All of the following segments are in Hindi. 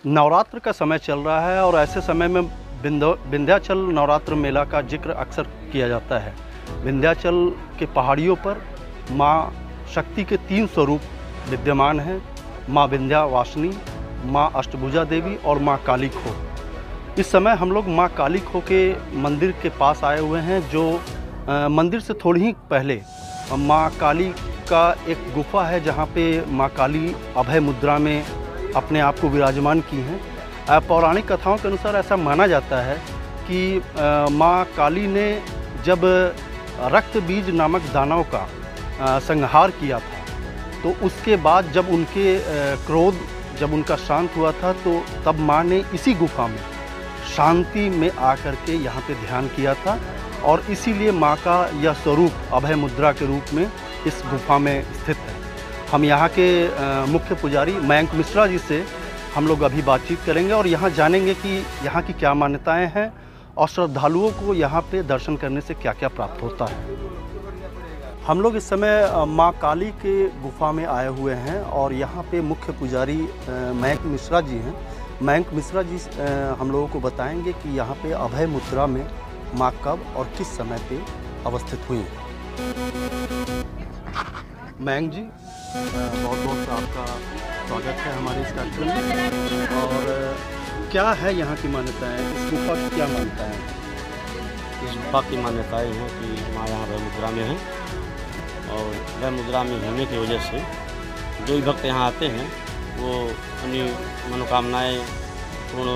नवरात्र का समय चल रहा है और ऐसे समय में विंध्याचल नवरात्र मेला का जिक्र अक्सर किया जाता है। विंध्याचल के पहाड़ियों पर माँ शक्ति के 3 स्वरूप विद्यमान हैं, माँ विंध्यवासिनी, माँ अष्टभुजा देवी और माँ काली खो। इस समय हम लोग माँ काली खो के मंदिर के पास आए हुए हैं, जो मंदिर से थोड़ी ही पहले माँ काली का एक गुफा है, जहाँ पे माँ काली अभय मुद्रा में अपने आप को विराजमान की हैं। पौराणिक कथाओं के अनुसार ऐसा माना जाता है कि माँ काली ने जब रक्त बीज नामक दानव का संहार किया था, तो उसके बाद जब उनके क्रोध जब उनका शांत हुआ था, तो तब माँ ने इसी गुफा में शांति में आकर के यहाँ पे ध्यान किया था और इसीलिए माँ का यह स्वरूप अभय मुद्रा के रूप में इस गुफा में स्थित है। हम यहाँ के मुख्य पुजारी मयंक मिश्रा जी से हम लोग अभी बातचीत करेंगे और यहाँ जानेंगे कि यहाँ की क्या मान्यताएं हैं और श्रद्धालुओं को यहाँ पे दर्शन करने से क्या क्या प्राप्त होता है। हम लोग इस समय माँ काली के गुफा में आए हुए हैं और यहाँ पे मुख्य पुजारी मयंक मिश्रा जी हैं। मयंक मिश्रा जी हम लोगों को बताएंगे कि यहाँ पे अभय मुद्रा में माँ कब और किस समय पे अवस्थित हुई है। मयंक जी, बहुत बहुत आपका स्वागत है हमारे इस कार्यक्रम में। और क्या है यहाँ की मान्यताएं, इस गुफा की क्या मान्यताएं हैं? इस गुफा की मान्यताएं हैं कि माँ यहाँ अभय मुद्रा में हैं और अभय मुद्रा में होने की वजह से जो भी भक्त यहाँ आते हैं वो अपनी मनोकामनाएं पूर्ण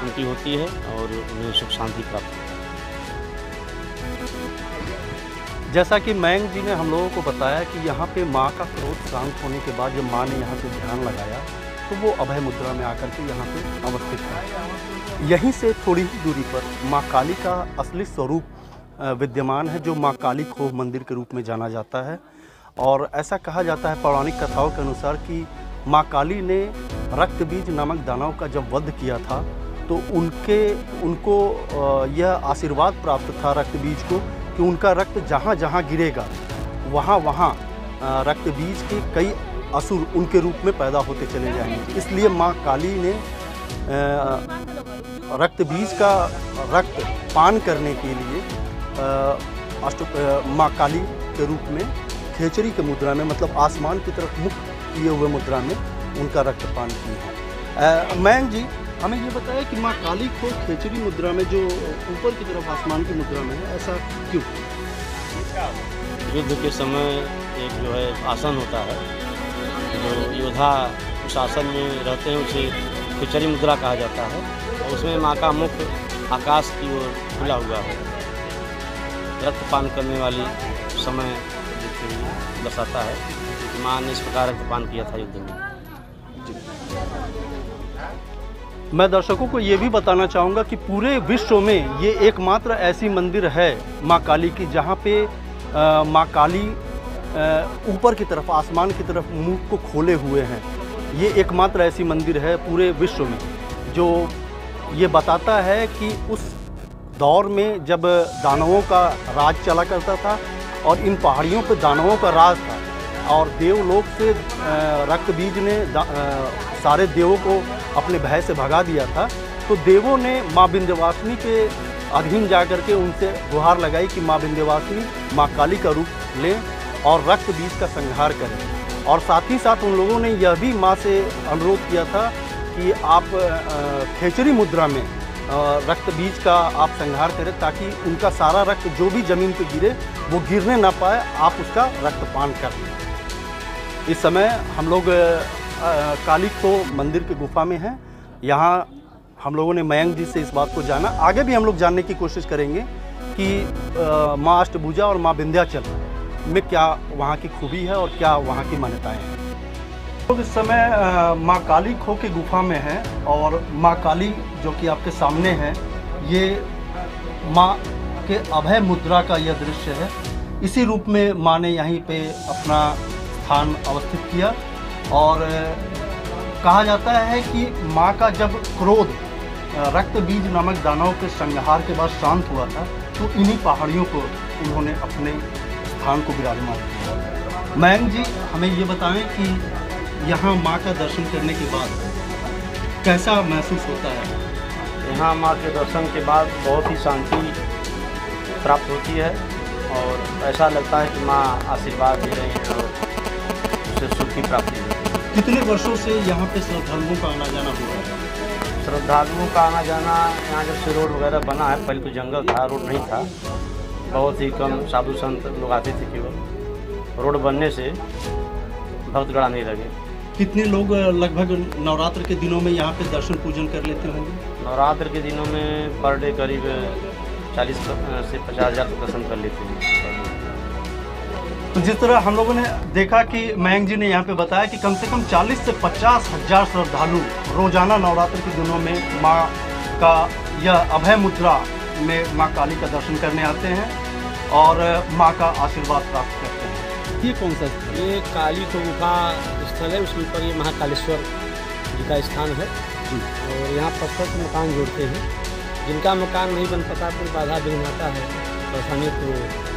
उनकी होती है और उन्हें सुख शांति प्राप्त होती है। जैसा कि मयंक जी ने हम लोगों को बताया कि यहाँ पे माँ का क्रोध शांत होने के बाद जब माँ ने यहाँ पे ध्यान लगाया तो वो अभय मुद्रा में आकर के यहाँ पे अवस्थित है। यहीं से थोड़ी ही दूरी पर माँ काली का असली स्वरूप विद्यमान है, जो माँ काली खोह मंदिर के रूप में जाना जाता है। और ऐसा कहा जाता है पौराणिक कथाओं के अनुसार कि माँ काली ने रक्त बीज नामक दानव का जब वध किया था, तो उनको यह आशीर्वाद प्राप्त था रक्त बीज को कि उनका रक्त जहाँ जहाँ गिरेगा वहाँ वहाँ रक्त बीज के कई असुर उनके रूप में पैदा होते चले जाएंगे। इसलिए माँ काली ने रक्त बीज का रक्त पान करने के लिए माँ काली के रूप में खेचरी के मुद्रा में, मतलब आसमान की तरफ मुख किए हुए मुद्रा में उनका रक्त पान किया है। मयंक जी, हमें ये बताया कि माँ काली को खेचरी मुद्रा में, जो ऊपर की तरफ आसमान की मुद्रा में है, ऐसा क्यों? युद्ध के समय एक जो है आसन होता है, जो योद्धा उस आसन में रहते हैं उसे खेचरी मुद्रा कहा जाता है और उसमें माँ का मुख आकाश की ओर खुला हुआ है। रक्तपान करने वाली समय दर्शाता है कि माँ ने इस प्रकार रक्तपान किया था युद्ध में। मैं दर्शकों को ये भी बताना चाहूँगा कि पूरे विश्व में ये एकमात्र ऐसी मंदिर है माँ काली की, जहाँ पे माँ काली ऊपर की तरफ आसमान की तरफ मुंह को खोले हुए हैं। ये एकमात्र ऐसी मंदिर है पूरे विश्व में जो ये बताता है कि उस दौर में जब दानवों का राज चला करता था और इन पहाड़ियों पर दानवों का राज था और देवलोक से रक्त बीज ने सारे देवों को अपने भय से भगा दिया था, तो देवों ने माँ विंध्यवासिनी के अधीन जाकर के उनसे गुहार लगाई कि माँ विंध्यवासिनी माँ काली का रूप लें और रक्त बीज का संहार करें। और साथ ही साथ उन लोगों ने यह भी माँ से अनुरोध किया था कि आप खेचरी मुद्रा में रक्त बीज का आप संहार करें, ताकि उनका सारा रक्त जो भी ज़मीन पर गिरे वो गिरने ना पाए, आप उसका रक्तपान कर लें। इस समय हम लोग काली खो मंदिर के गुफा में हैं। यहाँ हम लोगों ने मयंक जी से इस बात को जाना, आगे भी हम लोग जानने की कोशिश करेंगे कि माँ अष्टभुजा और माँ विंध्याचल में क्या वहाँ की खूबी है और क्या वहाँ की मान्यताएं हैं। तो इस समय माँ काली खो के गुफा में हैं और माँ काली जो कि आपके सामने है, ये माँ के अभय मुद्रा का यह दृश्य है। इसी रूप में माँ ने यहीं पे अपना स्थान अवस्थित किया और कहा जाता है कि माँ का जब क्रोध रक्त बीज नामक दानव के संहार के बाद शांत हुआ था, तो इन्हीं पहाड़ियों पर उन्होंने अपने स्थान को विराजमान किया। मयंक जी, हमें ये बताएं कि यहाँ माँ का दर्शन करने के बाद कैसा महसूस होता है? यहाँ माँ के दर्शन के बाद बहुत ही शांति प्राप्त होती है और ऐसा लगता है कि माँ आशीर्वाद दे रही हैं और उससे सुख की प्राप्ति होती है। कितने वर्षों से यहाँ पे श्रद्धालुओं का आना जाना हो रहा है? श्रद्धालुओं का आना जाना, यहाँ जब से रोड वगैरह बना है, पहले तो जंगल था, रोड नहीं था, बहुत ही कम साधु संत लोग आते थे केवल। रोड बनने से भक्तगण आने लगे। कितने लोग लगभग नवरात्र के दिनों में यहाँ पे दर्शन पूजन कर लेते होंगे? नवरात्र के दिनों में पर डे करीब 40 से 50 हज़ार दर्शन कर लेते हैं। तो जिस तरह हम लोगों ने देखा कि मयंक जी ने यहाँ पे बताया कि कम से कम 40 से 50 हज़ार श्रद्धालु रोजाना नवरात्र के दिनों में माँ का यह अभय मुद्रा में माँ काली का दर्शन करने आते हैं और माँ का आशीर्वाद प्राप्त करते हैं। ये कौन सा स्थल? ये काली को गुफा स्थल है, उसके ऊपर ये महाकालेश्वर जी का स्थान है और यहाँ पत्थर से मकान जोड़ते हैं। जिनका मकान नहीं बन पाता, फिर बाधा विघ्न आता है परेशानी, तो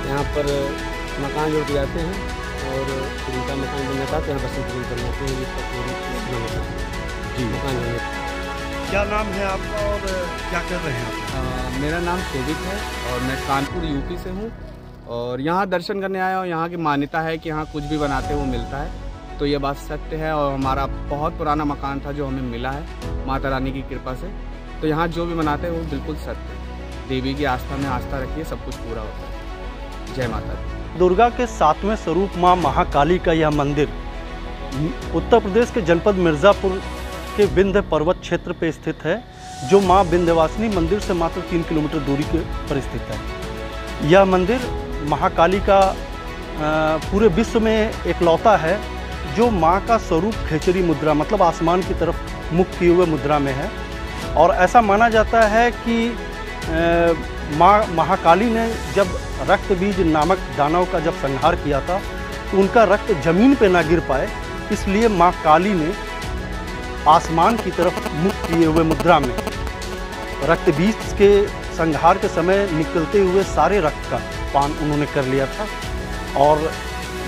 यहाँ पर मकान जोड़ के जाते हैं और जिनका मकान बन जाता है तो यहाँ दर्शन पूजन करने आते हैं। जी, मकान जोड़ने। क्या नाम है आपका और क्या कर रहे हैं आप? मेरा नाम शोभित है और मैं कानपुर यूपी से हूँ और यहाँ दर्शन करने आया हूँ। यहाँ की मान्यता है कि यहाँ कुछ भी बनाते वो मिलता है, तो ये बात सत्य है और हमारा बहुत पुराना मकान था जो हमें मिला है माता रानी की कृपा से। तो यहाँ जो भी बनाते हैं वो बिल्कुल सत्य है। देवी की आस्था में आस्था रखिए, सब कुछ पूरा होता है। जय माता दी। दुर्गा के 7वें स्वरूप माँ महाकाली का यह मंदिर उत्तर प्रदेश के जनपद मिर्ज़ापुर के विंध्य पर्वत क्षेत्र पे स्थित है, जो माँ विंध्यवासिनी मंदिर से मात्र 3 किलोमीटर दूरी पर स्थित है। यह मंदिर महाकाली का पूरे विश्व में इकलौता है जो माँ का स्वरूप खेचरी मुद्रा, मतलब आसमान की तरफ मुख किए हुए मुद्रा में है। और ऐसा माना जाता है कि माँ महाकाली ने जब रक्त बीज नामक दानव का जब संहार किया था तो उनका रक्त जमीन पे ना गिर पाए, इसलिए माँ काली ने आसमान की तरफ मुख किए हुए मुद्रा में रक्त बीज के संहार के समय निकलते हुए सारे रक्त का पान उन्होंने कर लिया था। और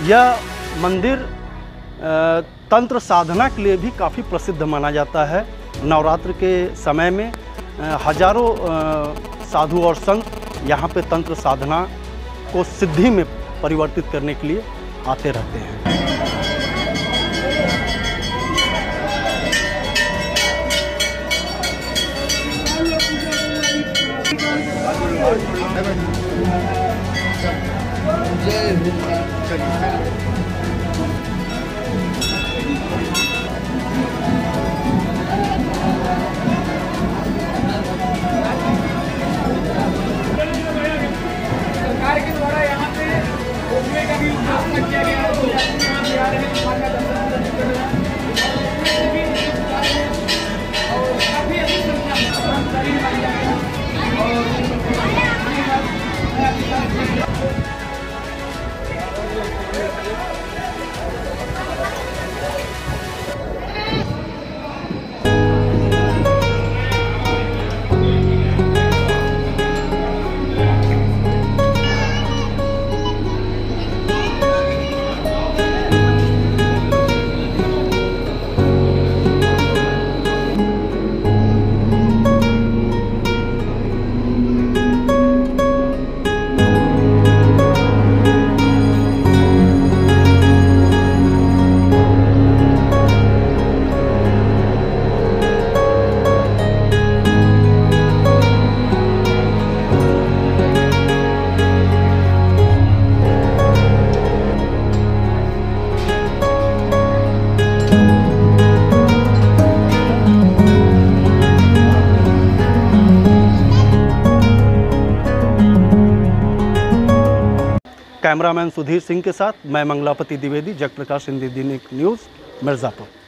यह मंदिर तंत्र साधना के लिए भी काफ़ी प्रसिद्ध माना जाता है। नवरात्र के समय में हजारों साधु और संत यहाँ पे तंत्र साधना को सिद्धि में परिवर्तित करने के लिए आते रहते हैं। सरकार के द्वारा यहाँ पे रोपवे का भी व्यवस्था किया गया है, तो यहाँ पे आ रहे हैं माता का दर्शन करने और काफ़ी अच्छी संख्या में कर्मचारी आई है कैमरामैन सुधीर सिंह के साथ मैं मंगलापति द्विवेदी, जगप्रकाश हिंदी दैनिक न्यूज़, मिर्ज़ापुर।